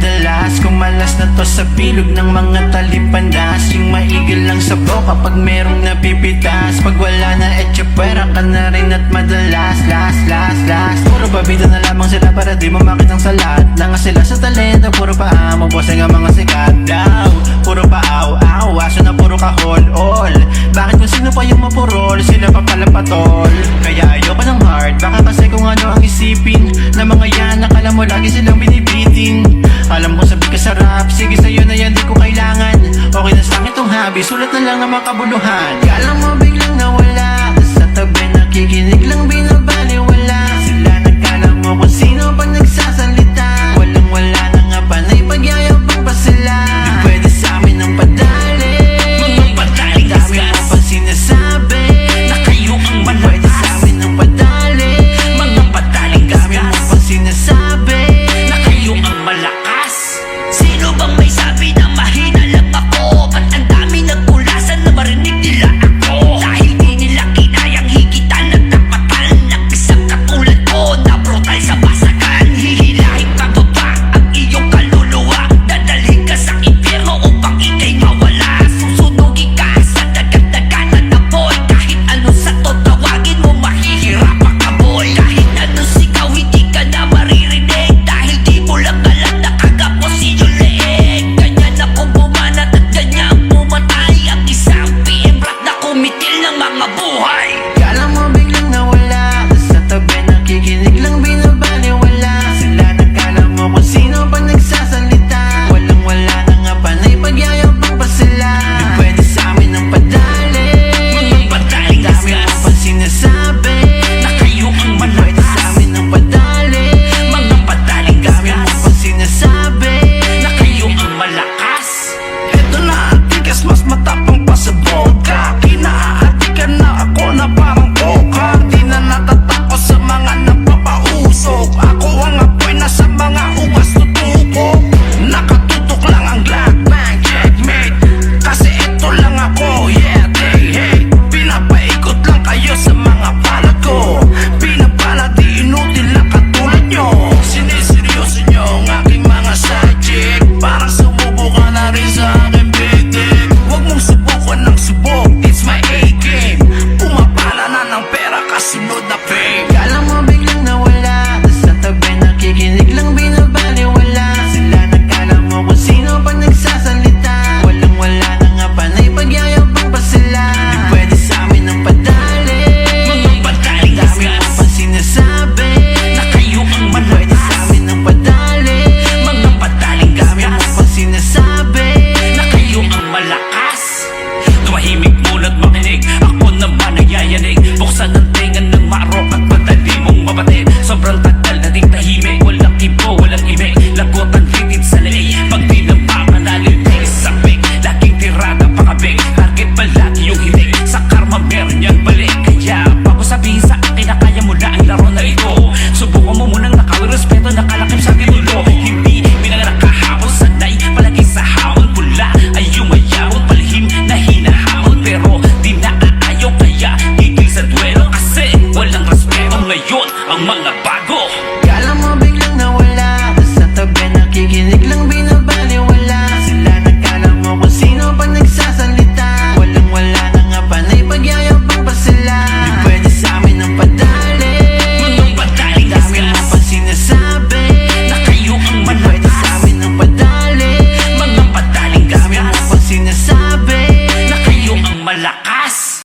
madalas kumalas na to sa bilog ng mga talipandas. Yung maigil lang sa boka kapag merong napipitas. Pag wala na etsyapera ka na rin at madalas last. Puro babida na lamang sila para di mo makitang salat. Langa sila sa talento, puro paamo, bossing ang mga sikat daw. Puro paaw-aw, aso na puro kahol-ol. Bakit kung sino pa yung mapurol, sila pa pala patol. Kaya ayoko ng hard, baka kasi kung ano ang isipin na mga yan, nakala mo lagi silang binibitin. Alam ko sabi ka sarap, sige sa'yo na yan di ko kailangan. Okay na sa'kin tong hobby, sulat na lang ang mga kabuluhan. Kala mo biglang nawala, sa tabi nakikinig lang binabaliwala. Sila nagkala mo kung sino pag nagsasalita. Walang wala na nga panay, pagyayabang pa sila. Di pwede sa amin ang padali, mga padaling dami mo pang sinasabi na kayo ang di pwede sa malakas. amin ang padali, Mga padaling dami mo pang sinasabi na kayo ang malakas. Sino bang may sabi na mahina lang ako? Ba't ang dami nagkulasan na marinig nila ako? Dahil di nila kinayang higitan at tapatan ng isang katulad ko na brutal sa basagan. Hihilahin ka ba ba ang iyong kaluluwa? Dadalhin ka sa impyerno upang ikay mawala. Susunugin ka sa dagat-daganan na boy. Kahit ano sa to tawagin mo, mahihirapan ka boy. Kahit ano sigaw, hindi ka na maririnig. Dahil di mo lang alam na kagapos iyong leeg. Ganyan ako bumanat at ganyan pumatay. Ang isang PM rat na kumitil ng mga buhay. Kala mo biglang nawala, sa tabi nakikinig lang binabaliwala. Sila nagkala mo kung sino pag nagsasalita. Walang wala na nga panay, pagyayabang pa sila. Di pwede sa amin ang padali, Mga padaling dami mo discuss pang sinasabi na kayo ang di pwede sa malakas. amin ang padali, Mga padaling dami mo discuss pang sinasabi na kayo ang malakas. Eto na ang tigas, mas matapang pa sa vodka. Kinaatikan na ako na parang coca. Di na natatakot sa mga napapausok. Ako ang apoy na sa mga ugas tutuko. Nakatutok lang ang Glock Bang checkmate. Kasi eto lang ako, yeah, they hate. Pinapaikot lang kayo sa mga palad ko. Pinapala di inutil na katulad nyo. Siniseryoso nyo ang aking mga side chick. Parang sumubo ka na rin sa aking bitik. Huwag mong subukan ng subok, it's my A-game. Pumapala na ng pera kasunod na fame. Kala mo biglang nawala, sa tabi nakikinig lang binabaliwala. Sila nagkala mo kung sino pag